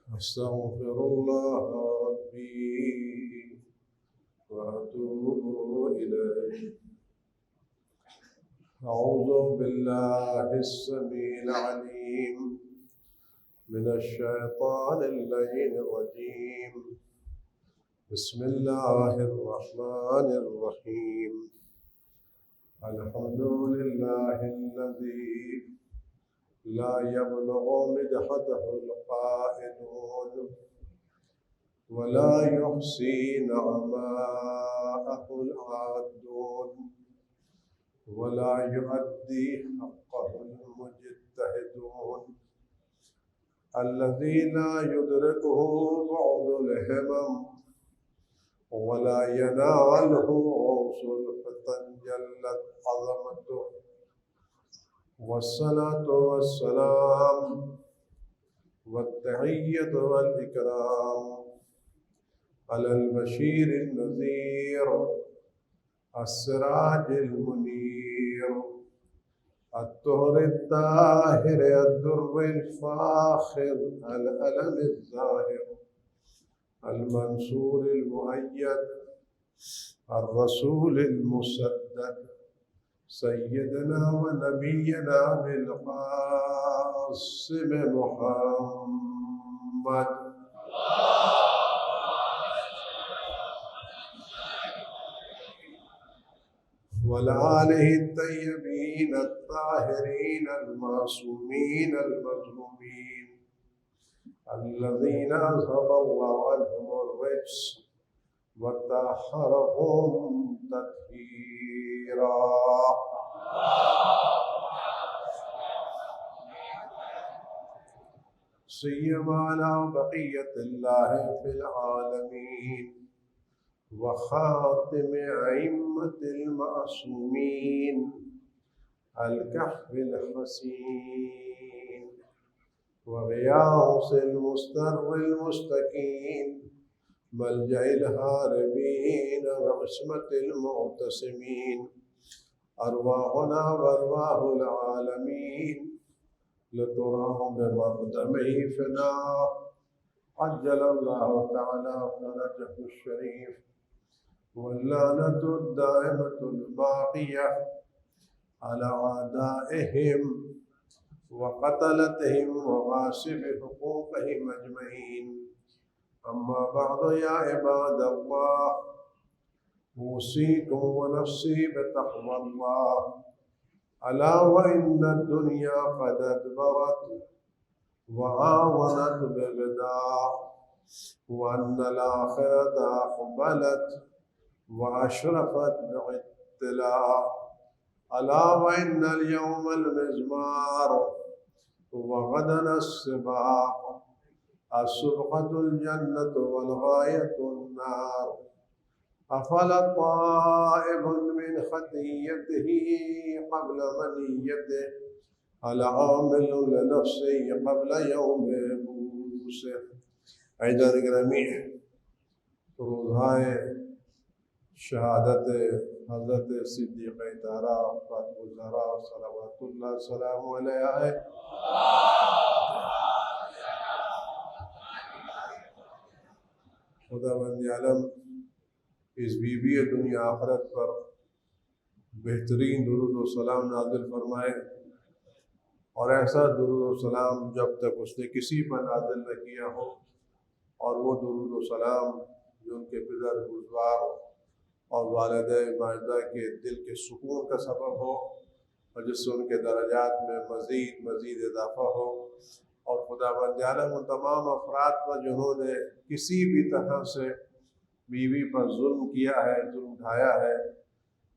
أستغفر الله ربي وأتوب إليه. أعوذ بالله السميع العليم من الشيطان اللعين الرجيم. بسم الله الرحمن الرحيم. الحمد لله الذي لا يبلغ مدحته القائلون ولا يحصي نعماءه العادون ولا يؤدي حقه المجتهدون، الذي لا يدركه بعض الهمم ولا يناله غوص الفتن جلت عظمته. والصلاة والسلام والتحية والإكرام على البشير النذير السراج المنير الطهر الطاهر الدر الفاخر الألم الظاهر المنصور المؤيد الرسول المسدد سيدنا ونبينا بالقاسم محمد وآله الطيبين الطاهرين المعصومين المظلومين الذين أذهب الله عنهم الرجس وطهرهم تطهيرا. سيما على بقية الله في العالمين وخاتم أئمة المعصومين الكهف الحسين وغياث المستر المستكين ملجأ الهاربين وعصمة المعتصمين أرواحنا وأرواح العالمين لتراهم بمقدمه فناء عجل الله تعالى فرجه الشريف واللعنة الدائمة الباقية على أعدائهم وقتلتهم وغاصب حقوقهم أجمعين. أما بعد يا عباد الله، أوصيكم ونفسي بتقوى الله. ألا وإن الدنيا قد أدبرت وآونت بغداء، وأن الآخرة أقبلت وأشرفت باطلاع. ألا وإن اليوم المزمار وغدا السباق، السبقة الجنة والغاية النار. أفلا طائب من خطيته قبل منيته، العامل لنفسه قبل يوم بوسه. عزیزان گرامی، روزہائے شہادت حضرت صدیقہ طاہرہ فاطمہ الزہرا صلوات اللہ سلام علیہا ہے۔ خداوند عالم اس بی بی دنیا آخرت پر بہترین درود و سلام نازل فرمائے، اور ایسا درود و سلام جب تک اس نے کسی پر نازل نہ کیا ہو، اور وہ درود و سلام جو ان کے پدر بزرگوار اور والدہ ماجدہ کے دل کے سکون کا سبب ہو، اور جس سے ان کے درجات میں مزید اضافہ ہو۔ اور خداوند عالم ان تمام افراد پر جنہوں نے کسی بھی طرح سے بیوی پر ظلم کیا ہے، ظلم اٹھایا ہے،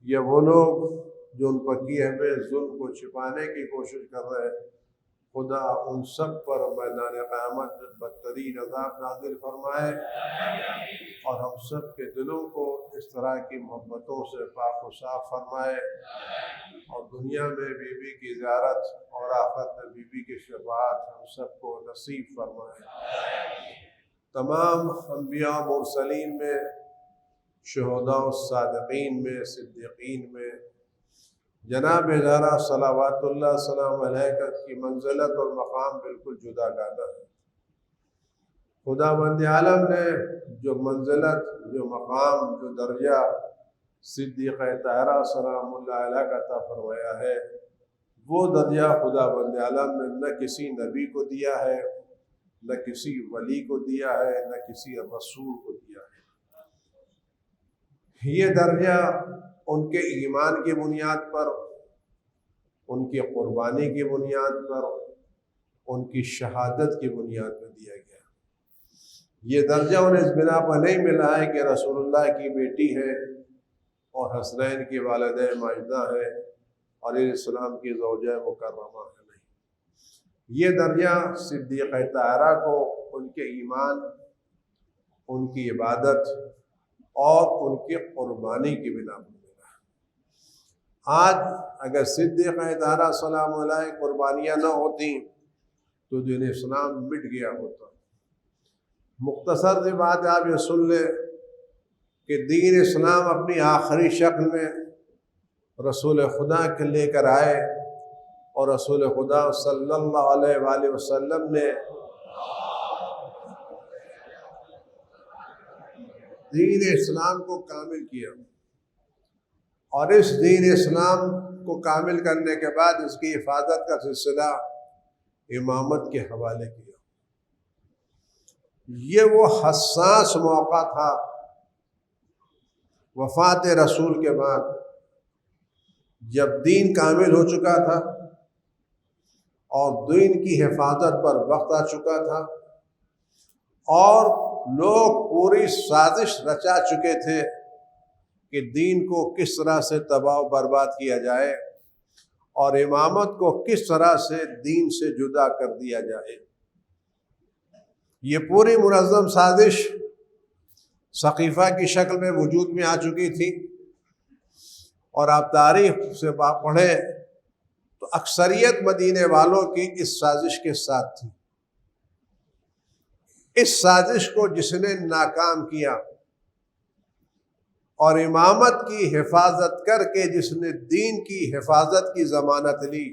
یا وہ لوگ جو ان پر کیے ہوئے ظلم کو چھپانے کی کوشش کر رہے ہیں، خدا ان سب پر میدان قیامت بدترین عذاب نازل فرمائے، اور ہم سب کے دلوں کو اس طرح کی محبتوں سے پاک و صاف فرمائے، اور دنیا میں بیوی کی زیارت اور آخرت میں بیوی کی شفاعت ہم سب کو نصیب فرمائے۔ تمام انبیاء مرسلین میں، شہداء و صادقین میں، صدیقین میں جناب زہرا صلوات اللہ سلام علیہ کی منزلت اور مقام بالکل جدا گانا ہے۔ خداوند عالم نے جو منزلت، جو مقام، جو درجہ صدیقہ طاہرہ سلام اللہ علیہ کا عطا فرمایا ہے، وہ درجہ خداوند عالم نے نہ کسی نبی کو دیا ہے، نہ کسی ولی کو دیا ہے، نہ کسی رسول کو دیا ہے۔ یہ درجہ ان کے ایمان کی بنیاد پر، ان کی قربانی کی بنیاد پر، ان کی شہادت کی بنیاد پر دیا گیا۔ یہ درجہ انہیں اس بنا پر نہیں ملا ہے کہ رسول اللہ کی بیٹی ہے اور حسنین کی والدہ ماجدہ ہے اور علیہ السلام کی زوجہ مکرمہ ہے، نہیں۔ یہ درجہ صدیقہ طاہرہ کو ان کے ایمان، ان کی عبادت اور ان کی قربانی کی بنا پر ملا ہے۔ آج اگر صدیقہ طاہرہ سلام علیہ قربانیاں نہ ہوتی تو دین اسلام مٹ گیا ہوتا۔ مختصر سی بات آپ یہ سن لیں کہ دین اسلام اپنی آخری شکل میں رسول خدا کے لے کر آئے، اور رسول خدا صلی اللہ علیہ وآلہ وسلم نے دین اسلام کو کامل کیا، اور اس دین اسلام کو کامل کرنے کے بعد اس کی حفاظت کا سلسلہ امامت کے حوالے کیا۔ یہ وہ حساس موقع تھا وفات رسول کے بعد، جب دین کامل ہو چکا تھا اور دین کی حفاظت پر وقت آ چکا تھا، اور لوگ پوری سازش رچا چکے تھے کہ دین کو کس طرح سے تباہ و برباد کیا جائے اور امامت کو کس طرح سے دین سے جدا کر دیا جائے۔ یہ پوری منظم سازش سقیفہ کی شکل میں وجود میں آ چکی تھی، اور آپ تاریخ سے پڑھیں تو اکثریت مدینے والوں کی اس سازش کے ساتھ تھی۔ اس سازش کو جس نے ناکام کیا اور امامت کی حفاظت کر کے جس نے دین کی حفاظت کی ضمانت لی،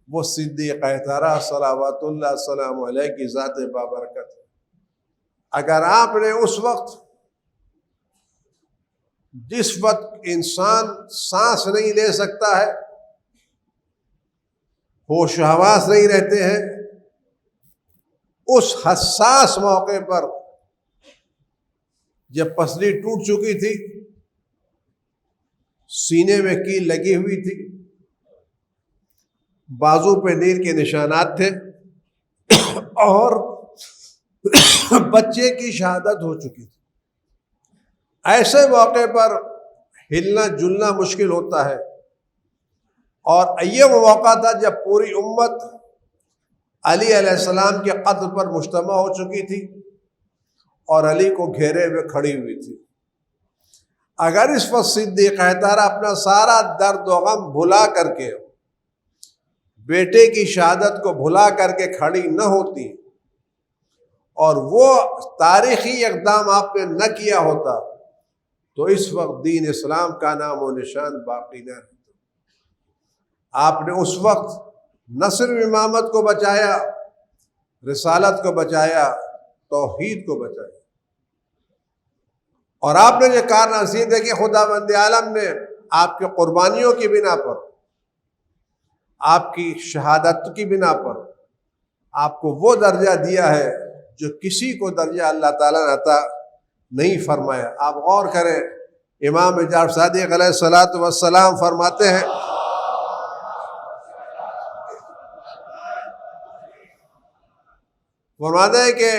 وہ صدیقہ طاہرہ صلوات اللہ سلام علیہ کی ذات بابرکت ہے۔ اگر آپ نے اس وقت، جس وقت انسان سانس نہیں لے سکتا ہے، ہوش و حواس نہیں رہتے ہیں، اس حساس موقع پر جب پسلی ٹوٹ چکی تھی، سینے میں کیل لگی ہوئی تھی، بازو پہ نیر کے نشانات تھے، اور بچے کی شہادت ہو چکی تھی، ایسے موقع پر ہلنا جلنا مشکل ہوتا ہے۔ اور یہ وہ موقع تھا جب پوری امت علی علیہ السلام کے قتل پر مجتمع ہو چکی تھی اور علی کو گھیرے ہوئے کھڑی ہوئی تھی۔ اگر اس وقت صدیقہ طاہرہ اپنا سارا درد و غم بھلا کر کے، بیٹے کی شہادت کو بھلا کر کے کھڑی نہ ہوتی اور وہ تاریخی اقدام آپ نے نہ کیا ہوتا، تو اس وقت دین اسلام کا نام و نشان باقی نہ رہتا۔ آپ نے اس وقت نہ صرف امامت کو بچایا، رسالت کو بچایا، توحید کو بچایا، اور آپ نے یہ کارنامے دیکھے خداوند عالم نے آپ کے قربانیوں کی بنا پر، آپ کی شہادت کی بنا پر آپ کو وہ درجہ دیا ہے جو کسی کو درجہ اللہ تعالیٰ نے عطا نہیں فرمایا۔ آپ غور کریں، امام جعفر صادق علیہ الصلوۃ والسلام فرماتے ہیں، کہ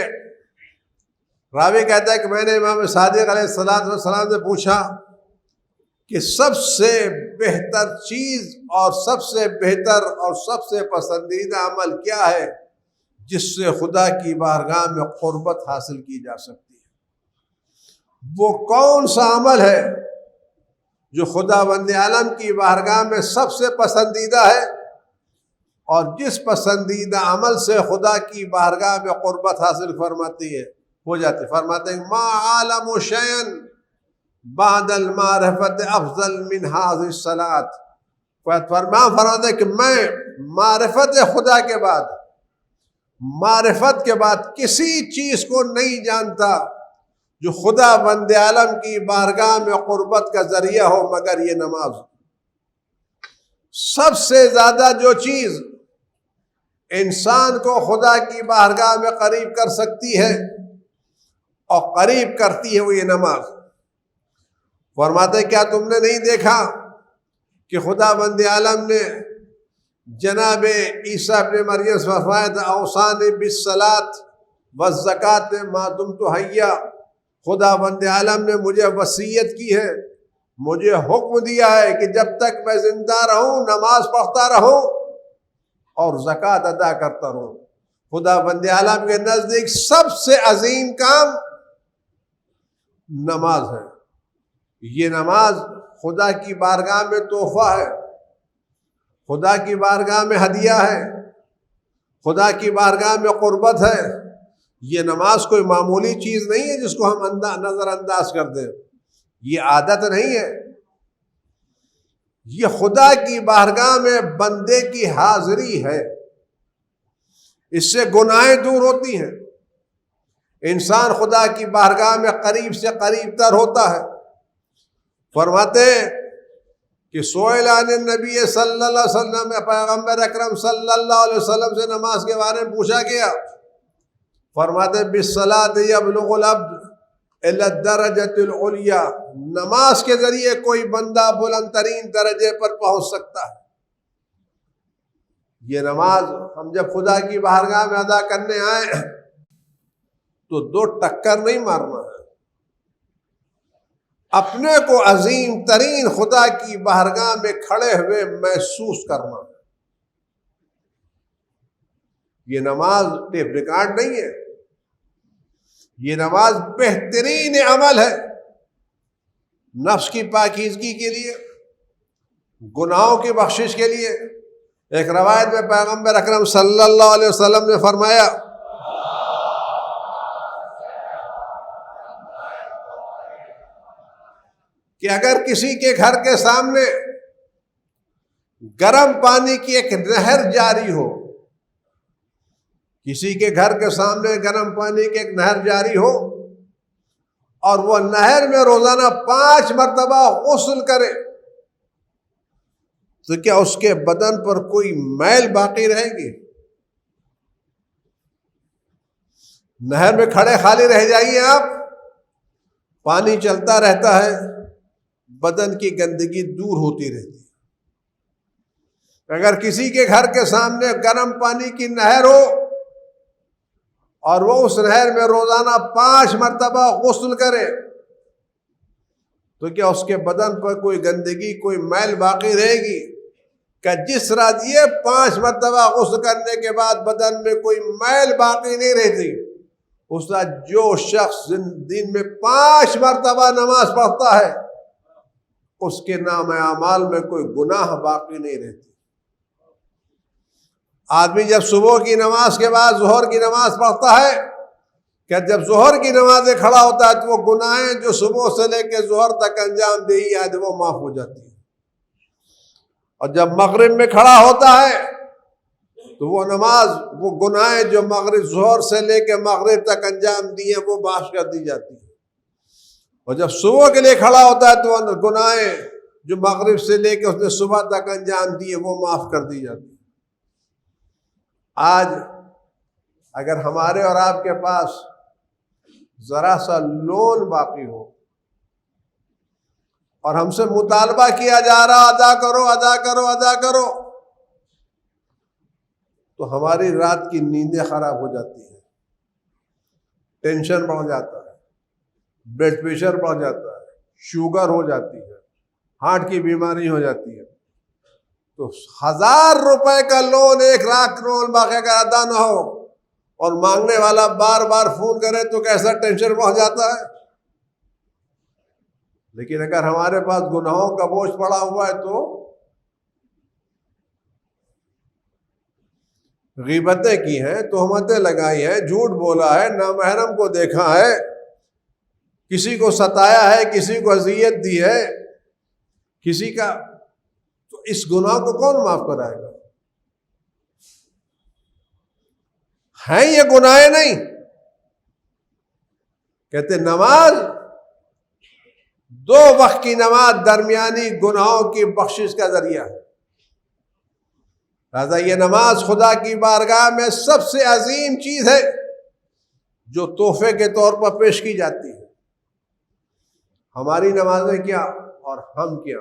راوی کہتا ہے کہ میں نے امام صادق علیہ السلام سے پوچھا کہ سب سے بہتر چیز اور سب سے بہتر اور سب سے پسندیدہ عمل کیا ہے جس سے خدا کی بارگاہ میں قربت حاصل کی جا سکتی ہے؟ وہ کون سا عمل ہے جو خداوند عالم کی بارگاہ میں سب سے پسندیدہ ہے اور جس پسندیدہ عمل سے خدا کی بارگاہ میں قربت حاصل فرماتی ہے ہو جاتی؟ فرماتے ہیں ما عالم شیئن بعد المعرفت افضل من هذه الصلاۃ فرماتے کہ میں معرفت خدا کے بعد کسی چیز کو نہیں جانتا جو خدا بند عالم کی بارگاہ میں قربت کا ذریعہ ہو مگر یہ نماز۔ سب سے زیادہ جو چیز انسان کو خدا کی بارگاہ میں قریب کر سکتی ہے اور قریب کرتی ہے وہ یہ نماز۔ فرماتے کیا تم نے نہیں دیکھا کہ خدا بند عالم نے جناب عیسیٰ ابن مریم سے فرمایا تھا اوصانی بالصلاۃ والزکوٰۃ ما دمت حیا، خدا بند عالم نے مجھے وصیت کی ہے، مجھے حکم دیا ہے کہ جب تک میں زندہ رہوں نماز پڑھتا رہوں اور زکوٰۃ ادا کرتا رہوں۔ خدا بند عالم کے نزدیک سب سے عظیم کام نماز ہے۔ یہ نماز خدا کی بارگاہ میں تحفہ ہے، خدا کی بارگاہ میں ہدیہ ہے، خدا کی بارگاہ میں قربت ہے۔ یہ نماز کوئی معمولی چیز نہیں ہے جس کو ہم نظر انداز کر دیں، یہ عادت نہیں ہے، یہ خدا کی بارگاہ میں بندے کی حاضری ہے۔ اس سے گناہیں دور ہوتی ہیں، انسان خدا کی بارگاہ میں قریب سے قریب تر ہوتا ہے۔ فرماتے کہ سئل عن النبی صلی اللہ علیہ وسلم، پیغمبر اکرم صلی اللہ علیہ وسلم سے نماز کے بارے میں پوچھا گیا، فرماتے بالصلاۃ یبلغ العبد الی الدرجۃ العلیٰ، نماز کے ذریعے کوئی بندہ بلند ترین درجے پر پہنچ سکتا ہے۔ یہ نماز ہم جب خدا کی بارگاہ میں ادا کرنے آئے تو دو ٹکر نہیں مارنا ہے، اپنے کو عظیم ترین خدا کی بارگاہ میں کھڑے ہوئے محسوس کرنا ہے۔ یہ نماز ٹیپ ریکارڈ نہیں ہے، یہ نماز بہترین عمل ہے نفس کی پاکیزگی کے لیے، گناہوں کی بخشش کے لیے۔ ایک روایت میں پیغمبر اکرم صلی اللہ علیہ وسلم نے فرمایا کہ اگر کسی کے گھر کے سامنے گرم پانی کی ایک نہر جاری ہو، کسی کے گھر کے سامنے گرم پانی کی ایک نہر جاری ہو اور وہ نہر میں روزانہ 5 مرتبہ غسل کرے تو کیا اس کے بدن پر کوئی میل باقی رہے گی؟ نہر میں کھڑے خالی رہ جائیے آپ، پانی چلتا رہتا ہے، بدن کی گندگی دور ہوتی رہتی ہے۔ اگر کسی کے گھر کے سامنے گرم پانی کی نہر ہو اور وہ اس نہر میں روزانہ 5 مرتبہ غسل کرے تو کیا اس کے بدن پر کوئی گندگی کوئی میل باقی رہے گی؟ کہ جس رات یہ 5 مرتبہ غسل کرنے کے بعد بدن میں کوئی میل باقی نہیں رہتی، اس رات جو شخص دن میں 5 مرتبہ نماز پڑھتا ہے اس کے نام اعمال میں کوئی گناہ باقی نہیں رہتی۔ آدمی جب صبح کی نماز کے بعد ظہر کی نماز پڑھتا ہے، کہ جب ظہر کی نماز میں کھڑا ہوتا ہے تو وہ گناہیں جو صبح سے لے کے ظہر تک انجام دہی ہے وہ معاف ہو جاتی ہیں، اور جب مغرب میں کھڑا ہوتا ہے تو وہ نماز وہ گناہیں جو مغرب ظہر سے لے کے مغرب تک انجام دی ہیں وہ معاف کر دی جاتی ہیں، اور جب صبح کے لیے کھڑا ہوتا ہے تو گناہیں جو مغرب سے لے کے اس نے صبح تک انجام دی ہیں وہ معاف کر دی جاتی ہیں۔ آج اگر ہمارے اور آپ کے پاس ذرا سا لون باقی ہو اور ہم سے مطالبہ کیا جا رہا ادا کرو ادا کرو ادا کرو، تو ہماری رات کی نیندیں خراب ہو جاتی ہیں، ٹینشن بڑھ جاتا ہے، بلڈ پریشر بڑھ جاتا ہے، شوگر ہو جاتی ہے، ہارٹ کی بیماری ہو جاتی ہے۔ تو 1000 روپے کا لون 1 لاکھ لون باقی اگر ادا نہ ہو اور مانگنے والا بار بار فون کرے تو کیسا ٹینشن بڑھ جاتا ہے۔ لیکن اگر ہمارے پاس گناہوں کا بوجھ پڑا ہوا ہے تو غیبتیں کی ہیں، تہمتیں لگائی ہیں، جھوٹ بولا ہے، نامحرم کو دیکھا ہے، کسی کو ستایا ہے، کسی کو اذیت دی ہے، کسی کا، تو تو اس گناہ کو کون معاف کرائے گا؟ ہیں یہ گناہ نہیں؟ کہتے نماز، 2 وقت کی نماز درمیانی گناہوں کی بخشش کا ذریعہ ہے۔ لہذا یہ نماز خدا کی بارگاہ میں سب سے عظیم چیز ہے جو تحفے کے طور پر پیش کی جاتی ہے۔ ہماری نمازیں کیا اور ہم کیا؟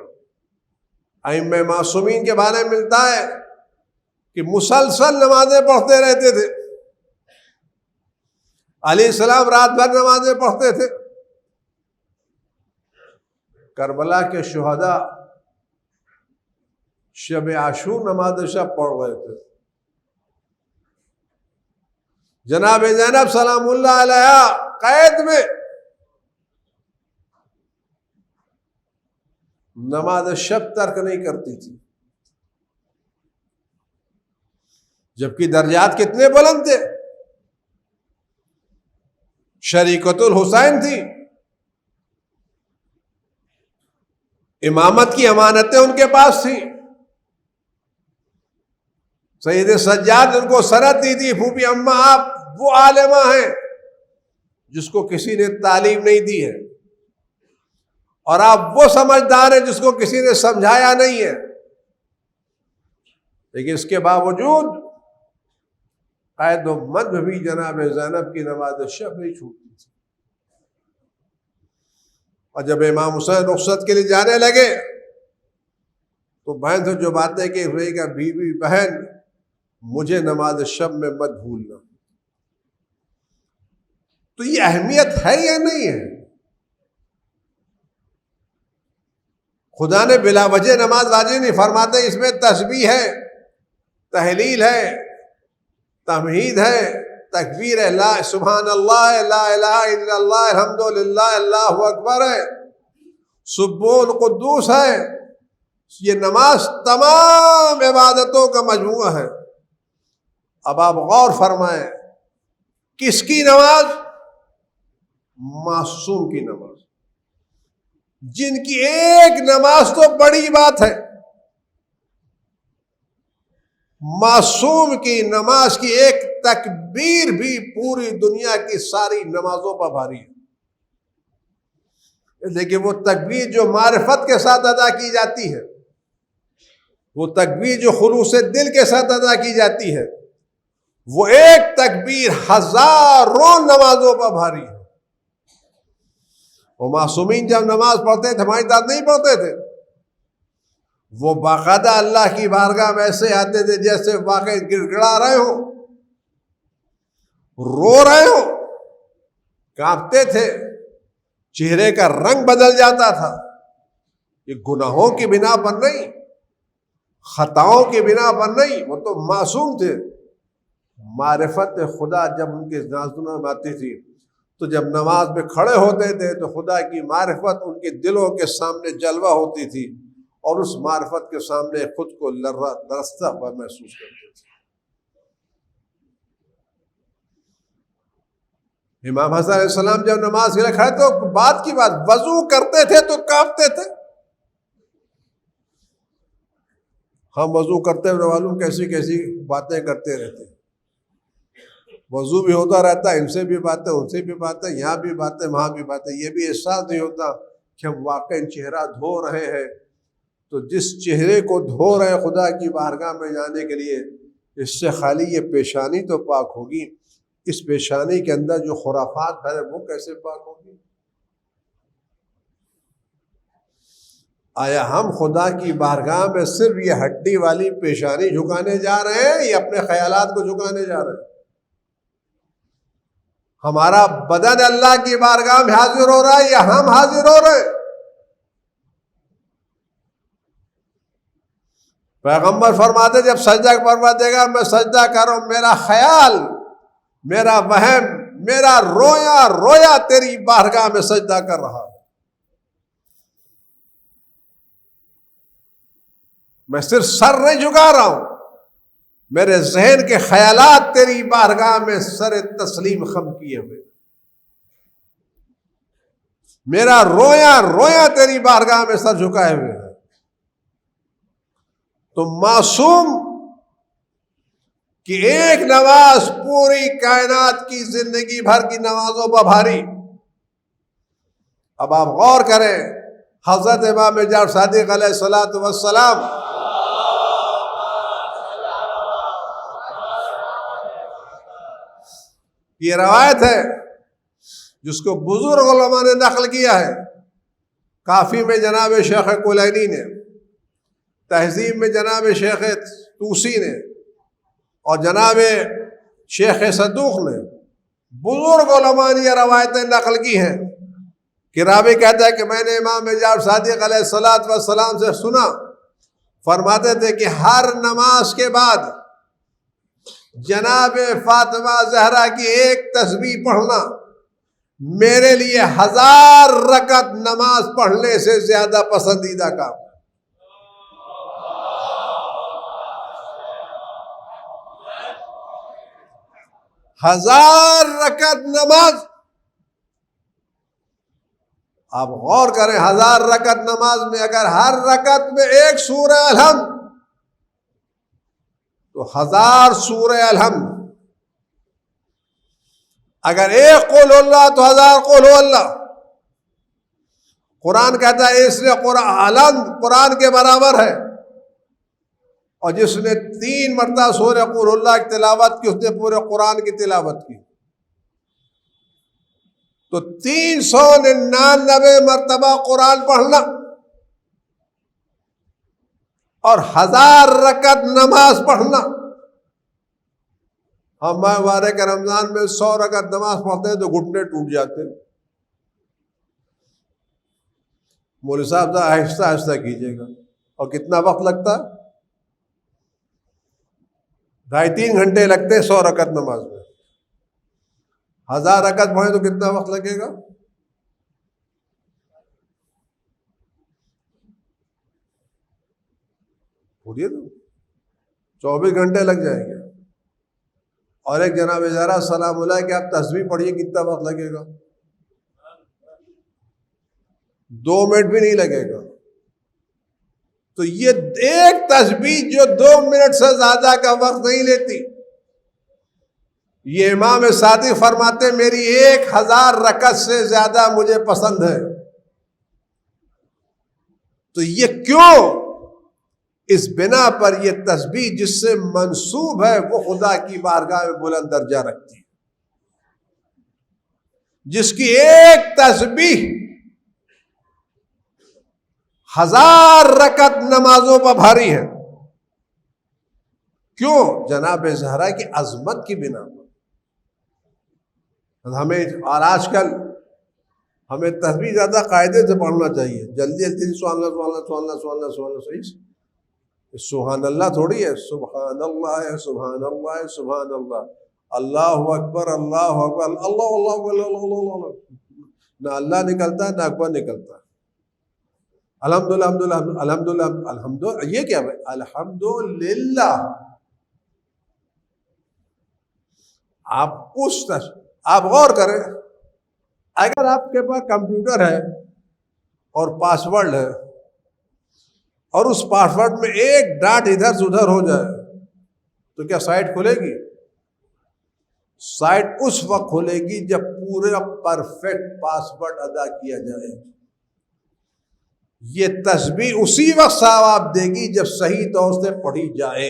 ائمہ معصومین کے بارے میں ملتا ہے کہ مسلسل نمازیں پڑھتے رہتے تھے۔ علیہ السلام رات بھر نمازیں پڑھتے تھے۔ کربلا کے شہداء شب عاشور نماز شب پڑھ رہے تھے۔ جناب زینب سلام اللہ علیہا قید میں نماز شب ترک نہیں کرتی تھی، جبکہ درجات کتنے بلند تھے۔ شریکت الحسین تھی، امامت کی امانتیں ان کے پاس تھیں، سید سجاد ان کو سند دی تھی، پھوپھی اماں آپ وہ عالمہ ہیں جس کو کسی نے تعلیم نہیں دی ہے، اور آپ وہ سمجھدار ہیں جس کو کسی نے سمجھایا نہیں ہے، لیکن اس کے باوجود قید و مند بھی جناب زینب کی نماز شب نہیں چھوٹتی تھی۔ اور جب امام حسین رخصت کے لیے جانے لگے تو بہن سے جو باتیں کہ بیوی بہن مجھے نماز شب میں مت بھولنا، تو یہ اہمیت ہے یا نہیں ہے؟ خدا نے بلا وجہ نماز واجب نہیں فرماتے، اس میں تسبیح ہے، تحلیل ہے، تمہید ہے، تکبیر ہے، لا سبحان اللہ، لا الہ الا اللہ، الحمدللہ، اللہ اکبر ہے، سبحان قدوس ہے۔ یہ نماز تمام عبادتوں کا مجموعہ ہے۔ اب آپ غور فرمائیں، کس کی نماز؟ معصوم کی نماز، جن کی ایک نماز تو بڑی بات ہے، معصوم کی نماز کی ایک تکبیر بھی پوری دنیا کی ساری نمازوں پر بھاری ہے۔ دیکھیے وہ تکبیر جو معرفت کے ساتھ ادا کی جاتی ہے، وہ تکبیر جو خلوص دل کے ساتھ ادا کی جاتی ہے، وہ ایک تکبیر ہزاروں نمازوں پر بھاری ہے۔ وہ معصومین جب نماز پڑھتے تھے ہماری طرح نہیں پڑھتے تھے، وہ باقاعدہ اللہ کی بارگاہ میں ایسے آتے تھے جیسے واقعی گڑ گڑا رہے ہو، رو رہے ہو، کانپتے تھے، چہرے کا رنگ بدل جاتا تھا۔ یہ گناہوں کی بنا پر نہیں، خطاؤں کی بنا پر نہیں، وہ تو معصوم تھے۔ معرفت خدا جب ان کے نازلوں میں آتی تھی تو جب نماز میں کھڑے ہوتے تھے تو خدا کی معرفت ان کے دلوں کے سامنے جلوہ ہوتی تھی، اور اس معرفت کے سامنے خود کو لرزتا ہوا محسوس کرتے تھے۔ امام حسن علیہ السلام جب نماز کے لیے کھڑے تو بات کی بات وضو کرتے تھے تو کانپتے تھے۔ ہم وضو کرتے ہوئے معلوم کیسی کیسی باتیں کرتے رہتے ہیں، وضو بھی ہوتا رہتا ہے، ان سے بھی باتیں، ان سے بھی باتیں، یہاں بھی باتیں، وہاں بھی باتیں، یہ بھی احساس نہیں ہوتا کہ ہم واقعی چہرہ دھو رہے ہیں۔ تو جس چہرے کو دھو رہے ہیں خدا کی بارگاہ میں جانے کے لیے، اس سے خالی یہ پیشانی تو پاک ہوگی، اس پیشانی کے اندر جو خرافات ہے وہ کیسے پاک ہوگی؟ آیا ہم خدا کی بارگاہ میں صرف یہ ہڈی والی پیشانی جھکانے جا رہے ہیں یا اپنے خیالات کو جھکانے جا رہے ہیں؟ ہمارا بدن اللہ کی بارگاہ میں حاضر ہو رہا ہے یا ہم حاضر ہو رہے ہیں؟ پیغمبر فرماتے جب سجدہ فرماتے گا میں سجدہ کروں، میرا خیال، میرا وہم، میرا رویا رویا تیری بارگاہ میں سجدہ کر رہا ہے، میں صرف سر نہیں جھکا رہا ہوں، میرے ذہن کے خیالات تیری بارگاہ میں سر تسلیم خم کیے ہوئے، میرا رویا رویا تیری بارگاہ میں سر جھکائے ہوئے ہے۔ تو معصوم کہ ایک نماز پوری کائنات کی زندگی بھر کی نمازوں پر بھاری. اب آپ غور کریں، حضرت امام جعفر صادق علیہ الصلوۃ والسلام یہ روایت ہے جس کو بزرگ علماء نے نقل کیا ہے. کافی میں جناب شیخ کلینی نے، تہذیب میں جناب شیخ طوسی نے، اور جناب شیخ صدوق نے، بزرگ علماء نے یہ روایتیں نقل کی ہیں کہ راوی کہتا ہے کہ میں نے امام جعفر صادق علیہ الصلوۃ والسلام سے سنا، فرماتے تھے کہ ہر نماز کے بعد جناب فاطمہ زہرا کی ایک تسبیح پڑھنا میرے لیے 1000 رکعت نماز پڑھنے سے زیادہ پسندیدہ کام. 1000 رکعت نماز. آپ غور کریں، 1000 رکعت نماز میں اگر ہر رکعت میں ایک سورہ الحمد تو 1000 سورہ الحمد. اگر ایک قل اللہ تو 1000 قل اللہ. قرآن کہتا ہے اس نے قرآن کے برابر ہے، اور جس نے 3 مرتبہ سورہ قل اللہ کی تلاوت کی اس نے پورے قرآن کی تلاوت کی. تو 399 مرتبہ قرآن پڑھنا اور 1000 رکعت نماز پڑھنا. ہم ماہ کے رمضان میں 100 رکعت نماز پڑھتے ہیں تو گھٹنے ٹوٹ جاتے ہیں. مولوی صاحب آہستہ آہستہ کیجیے گا. اور کتنا وقت لگتا؟ 2.5-3 گھنٹے لگتے ہیں 100 رکعت نماز میں. 1000 رکعت پڑھیں تو کتنا وقت لگے گا؟ بولیے تو 24 گھنٹے لگ جائیں گے. اور ایک جناب ذرا سلام علیہ کہ آپ تسبیح پڑھیے کتنا وقت لگے گا؟ 2 منٹ بھی نہیں لگے گا. تو یہ ایک تسبیح جو 2 منٹ سے زیادہ کا وقت نہیں لیتی، یہ امام صادق فرماتے میری 1000 رکعت سے زیادہ مجھے پسند ہے. تو یہ کیوں؟ اس بنا پر یہ تسبیح جس سے منسوب ہے وہ خدا کی بارگاہ میں بلند درجہ رکھتی ہے. جس کی ایک تسبیح 1000 رکعت نمازوں پر بھاری ہے. کیوں؟ جناب زہرا کی عظمت کی بنا پر. اور آج کل ہمیں تسبیح زیادہ قاعدے سے پڑھنا چاہیے. جلدی جلدی سبحان اللہ سبحان اللہ سبحان اللہ سبحان اللہ سبحان اللہ. صحیح سبحان اللہ تھوڑی ہے، سبحان اللہ ہے، سبحان اللہ ہے، سبحان اللہ، اللہ اکبر اللہ اکبر اللہ اللہ اللہ. نہ اللہ نکلتا ہے نہ اکبر نکلتا ہے. الحمدللہ الحمدللہ الحمدللہ الحمدللہ. یہ کیا ہے؟ الحمدللہ. آپ غور کریں، اگر آپ کے پاس کمپیوٹر ہے اور پاسورڈ ہے اور اس پاسورڈ میں ایک ڈاٹ ادھر سے ادھر ہو جائے تو کیا سائٹ کھلے گی؟ سائٹ اس وقت کھلے گی جب پورا پرفیکٹ پاسورڈ ادا کیا جائے. یہ تسبیح اسی وقت ثواب دے گی جب صحیح طور سے پڑھی جائے.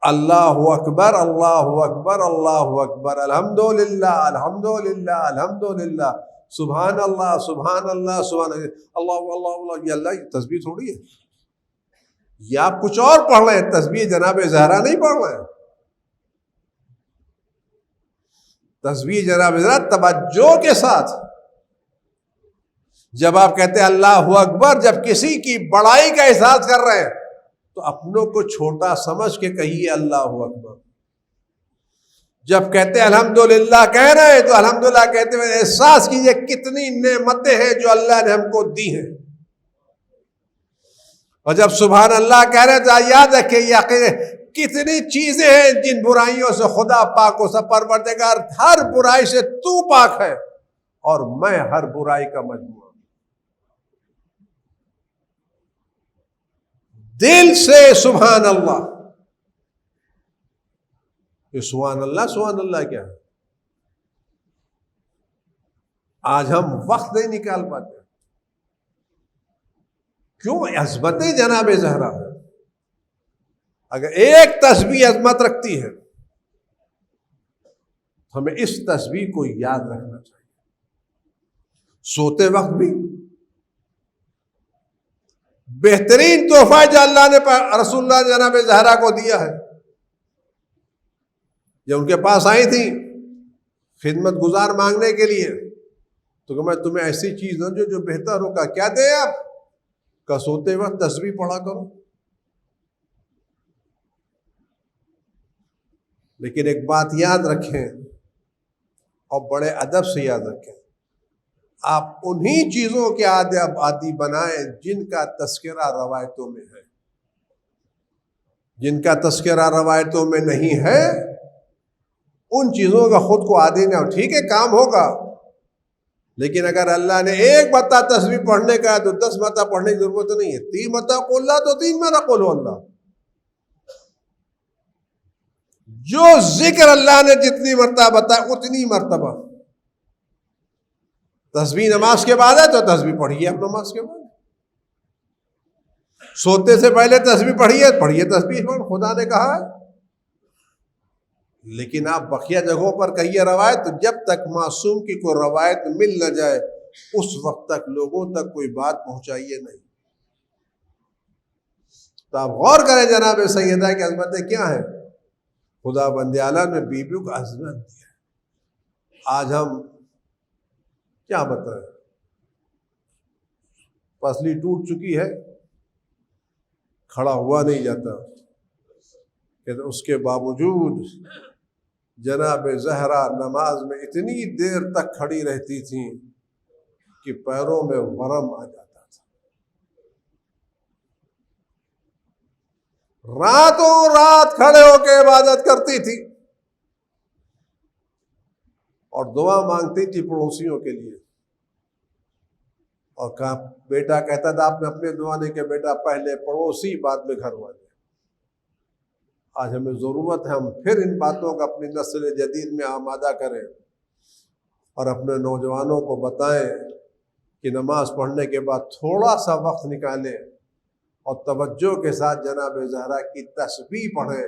اللہ اکبر اللہ اکبر اللہ اکبر الحمدللہ الحمدللہ الحمدللہ سبحان اللہ سبحان اللہ سبحان اللہ اللہ اللہ. یہ اللہ کی تسبیح تھوڑی ہے. یہ آپ کچھ اور پڑھ رہے ہیں، تسبیح جناب زہرا نہیں پڑھ رہے ہیں. تسبیح جناب زہرا توجہ کے ساتھ جب آپ کہتے ہیں اللہ اکبر، جب کسی کی بڑائی کا احساس کر رہے ہیں تو اپنوں کو چھوٹا سمجھ کے کہیے اللہ اکبر. جب کہتے ہیں الحمدللہ کہہ رہے ہیں تو الحمدللہ کہتے ہوئے احساس کیجئے کتنی نعمتیں ہیں جو اللہ نے ہم کو دی ہیں. اور جب سبحان اللہ کہہ رہے ہیں تو یاد رکھیں یقین کتنی چیزیں ہیں جن برائیوں سے خدا پاک و سب پروردگار ہر برائی سے تو پاک ہے اور میں ہر برائی کا مجموعہ. دل سے سبحان اللہ. یہ سبحان اللہ کیا ہے؟ آج ہم وقت نہیں نکال پاتے. کیوں؟ عظمت جناب زہرا ہے. اگر ایک تسبیح عظمت رکھتی ہے ہمیں اس تسبیح کو یاد رکھنا چاہیے. سوتے وقت بھی بہترین تحفہ جو اللہ نے رسول اللہ جناب زہرا کو دیا ہے. جب ان کے پاس آئی تھی خدمت گزار مانگنے کے لیے تو کہ میں تمہیں ایسی چیز دوں جو بہتر ہوگا. کیا دیں آپ؟ کہ سوتے وقت تسبیح پڑھا کرو. لیکن ایک بات یاد رکھیں اور بڑے ادب سے یاد رکھیں, آپ انہی چیزوں کے عادی بنائیں جن کا تذکرہ روایتوں میں ہے. جن کا تذکرہ روایتوں میں نہیں ہے ان چیزوں کا خود کو عادی نہ ہو. ٹھیک ہے کام ہوگا, لیکن اگر اللہ نے ایک مرتبہ تسبیح پڑھنے کا ہے تو 10 مرتبہ پڑھنے کی ضرورت نہیں ہے. 3 مرتبہ قول اللہ تو 3 مرتبہ قول اللہ. جو ذکر اللہ نے جتنی مرتبہ بتایا اتنی مرتبہ. تسبیح نماز کے بعد ہے تو تسبیح پڑھیے آپ نماز کے بعد. سوتے سے پہلے تسبیح پڑھیے تسبیح خدا نے کہا ہے. لیکن آپ بقیہ جگہوں پر کہیے روایت, تو جب تک معصوم کی کوئی روایت مل نہ جائے اس وقت تک لوگوں تک کوئی بات پہنچائیے نہیں. تو آپ غور کریں جناب سیدہ کی عظمتیں کیا ہیں. خدا بند عالم نے بیویوں کو عظمت دیا. آج ہم کیا بتائیں, پسلی ٹوٹ چکی ہے, کھڑا ہوا نہیں جاتا, کہ اس کے باوجود جناب زہرا نماز میں اتنی دیر تک کھڑی رہتی تھیں کہ پیروں میں ورم آ جاتا تھا. راتوں رات کھڑے ہو کے عبادت کرتی تھی اور دعا مانگتی تھی پڑوسیوں کے لیے. اور بیٹا کہتا تھا آپ نے اپنے دعا نہیں کہ بیٹا پہلے پڑوسی بعد میں گھر والے. آج ہمیں ضرورت ہے ہم پھر ان باتوں کا اپنی نسل جدید میں آمادہ کریں اور اپنے نوجوانوں کو بتائیں کہ نماز پڑھنے کے بعد تھوڑا سا وقت نکالیں اور توجہ کے ساتھ جناب زہرا کی تسبیح پڑھیں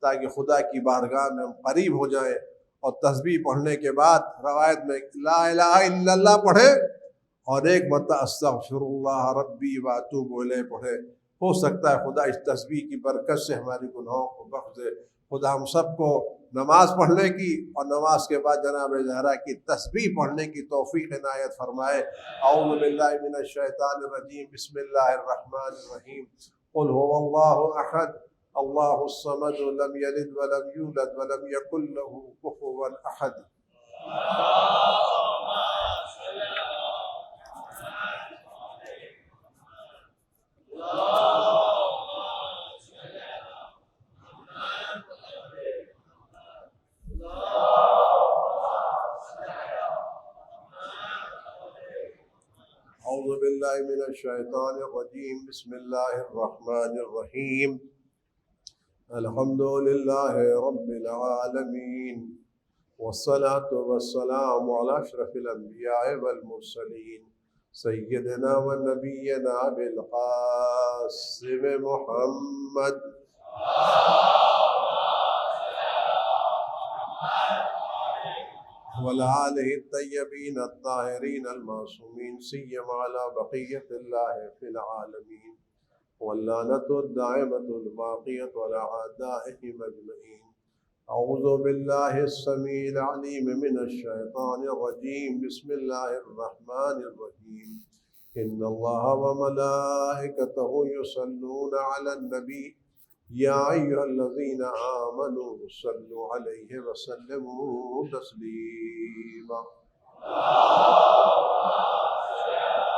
تاکہ خدا کی بارگاہ میں ہم قریب ہو جائیں. اور تسبیح پڑھنے کے بعد روایت میں لا الہ الا اللہ پڑھیں اور ایک مرتبہ استغفر اللہ ربی واتوب الیہ پڑھیں. ہو سکتا ہے خدا اس تسبیح کی برکت سے ہماری گناہوں کو بخش دے. خدا ہم سب کو نماز پڑھنے کی اور نماز کے بعد جناب زہرا کی تسبیح پڑھنے کی توفیق عنایت فرمائے. اعوذ باللہ من الشیطان الرجیم, بسم اللہ الرحمن الرحیم. قل هو اللہ احد اللہ الصمد لم یلد ولم یولد ولم یکن له کفوا احد. اعوذ باللہ من الشیطان الرجیم, بسم اللہ الرحمن الرحیم. الحمد للہ رب العالمین والصلاة والسلام علی اشرف الانبیاء والمرسلین سیدنا و نبینا بالقاسم محمد وَلَآلِهِ الطَّيِّبِينَ الطَّاهِرِينَ الْمَعْصُومِينَ سِيَّمَا عَلَى بَقِيَّةِ اللَّهِ فِي الْعَالَمِينَ وَاللَّعْنَةُ الدَّائِمَةُ الْبَاقِيَةُ عَلَى أَعْدَائِهِمْ أَجْمَعِينَ. أعوذ بالله السميع العليم من الشيطان الرجيم, بسم الله الرحمن الرحيم. إن الله وملائكته يصلون على النبي يا أيها الذين آمنوا صلوا عليه وسلموا تسليما.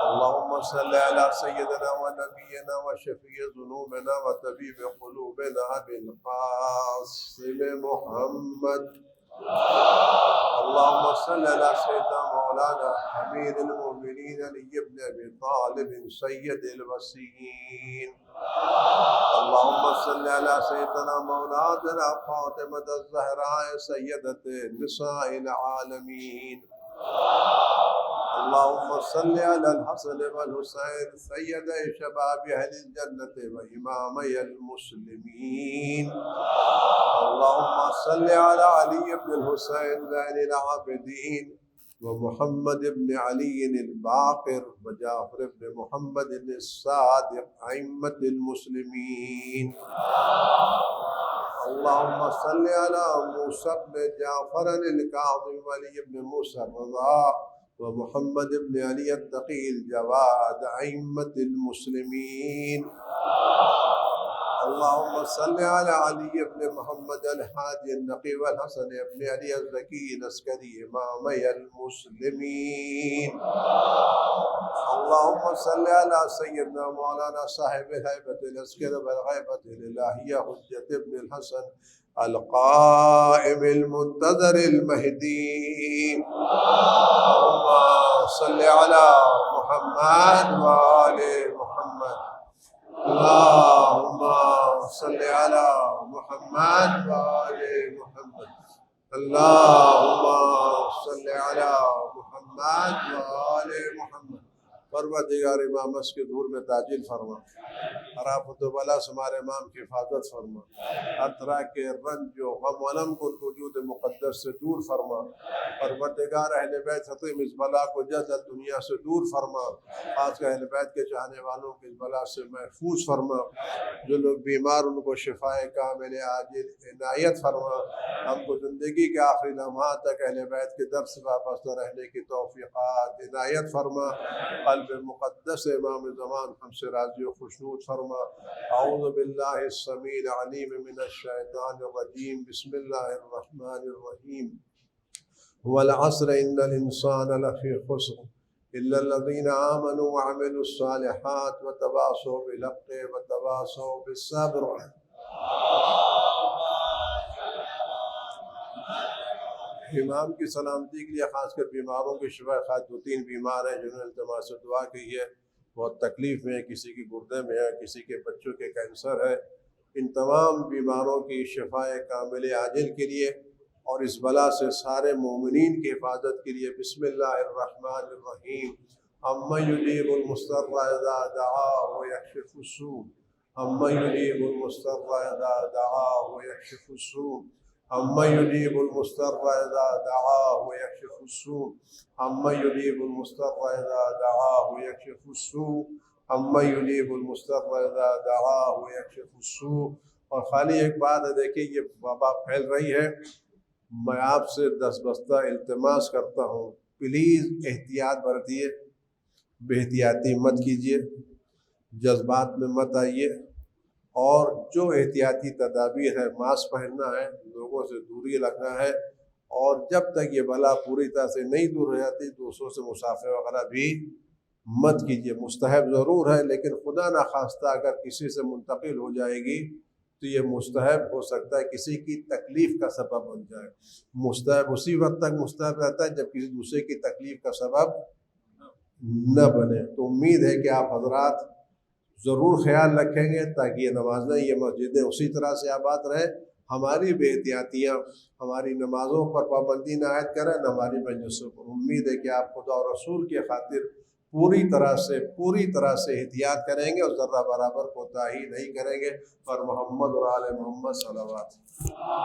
اللهم صل على سيدنا ونبينا وشفيع ذنوبنا وطبيب قلوبنا بالقاسم محمد. اللهم صل على سيدنا مولانا امیر المؤمنین علی بن ابی طالب سید الوصیین اللهم صل على سيدنا مولانا فاطمة الزهراء سيدة نساء العالمين اللهم صل على الحسن والحسين سيدي شباب أهل الجنة وإمامي المسلمين اللهم صل على علي بن الحسين زين العابدين ومحمد بن علي الباقر وجعفر بن محمد الصادق أئمة المسلمين اللهم صل على موسى بن جعفر الكاظم وعلي بن موسى الرضا ومحمد بن علي التقي الجواد أئمة المسلمين اللهم صل على علي بن محمد الحاجي النقي والحسن بن علي الزكي العسكري إمامي المسلمين اللهم صل على سيدنا مولانا صاحب الهيبة العسكر والغيبة الإلهية حجة بن الحسن القائم المنتظر المهدي اللهم صل على محمد وآل محمد اللهم صل على محمد وآل محمد اللهم صل على محمد وآل محمد پروردگار امام اس کے دور میں تعجیل فرما، خرافت و بلا سے ہمارے امام کی حفاظت فرما، ہر طرح کے رنج و غم و علم کو وجود مقدس سے دور فرما، پروردگار اہل بیت حتیم اس بلا کو جلد دنیا سے دور فرما، خاص کر اہل بیت کے چاہنے والوں کے اس بلا سے محفوظ فرما، جو لوگ بیمار ان کو شفائے کامل عاجل عنایت فرما، ہم کو زندگی کے آخری لمحات تک اہل بیت کے در سے وابستہ رہنے کی توفیقات عنایت فرما، قلب مقدس امام زمان ہم سے راضی و خوشنود فرما۔ اعوذ باللہ السمیع العلیم من الشیطان الرجیم، بسم اللہ الرحمن الرحیم۔ والعصر ان الانسان لفی خسر الا الذین آمنوا وعملوا الصالحات وتواصوا بالحق وتواصوا بالصبر۔ امام کی سلامتی کے لیے خاص کر بیماروں کی شفا، خاص 2-3 بیمار ہیں جنہوں نے التماس سے دعا کی ہے، بہت تکلیف میں ہے، کسی کی گردے میں ہے، کسی کے بچوں کے کینسر ہے، ان تمام بیماروں کی شفا کامل عاجل کے لیے اور اس بلا سے سارے مومنین کی حفاظت کے لیے بسم اللہ الرحمن الرحیم۔ امن یجیب المضطر اذا دعاہ ویکشف السوء، امن یجیب المضطر اذا دعاہ ویکشف السوء، امن یجیب المضطر اذا دعاہ ویکشف السوء، امن یجیب المضطر اذا دعاہ ویکشف السوء، امن یجیب المضطر اذا دعاہ ویکشف السوء۔ اور خالی ایک بات ہے، دیکھیں یہ وبا پھیل رہی ہے، میں آپ سے دستبستہ التماس کرتا ہوں پلیز احتیاط برتیے، بے احتیاطی مت کیجیے، جذبات میں مت آئیے، اور جو احتیاطی تدابیر ہے، ماسک پہننا ہے، لوگوں سے دوری رکھنا ہے، اور جب تک یہ بلا پوری طرح سے نہیں دور ہو جاتی دوسروں سے مسافر وغیرہ بھی مت کیجیے۔ مستحب ضرور ہے، لیکن خدا نخواستہ اگر کسی سے منتقل ہو جائے گی تو یہ مستحب ہو سکتا ہے کسی کی تکلیف کا سبب بن جائے۔ مستحب اسی وقت تک مستحب رہتا ہے جب کسی دوسرے کی تکلیف کا سبب نہ بنے۔ تو امید ہے کہ آپ حضرات ضرور خیال رکھیں گے تاکہ یہ نمازیں، یہ مسجدیں اسی طرح سے آباد رہیں، ہماری بے احتیاطیاں ہماری نمازوں پر پابندی نہ عائد کریں، نہ ہماری مجلسوں پر۔ امید ہے کہ آپ خدا اور رسول کی خاطر پوری طرح سے احتیاط کریں گے اور ذرہ برابر کوتاہی نہیں کریں گے۔ اور محمد اور آل محمد صلوات۔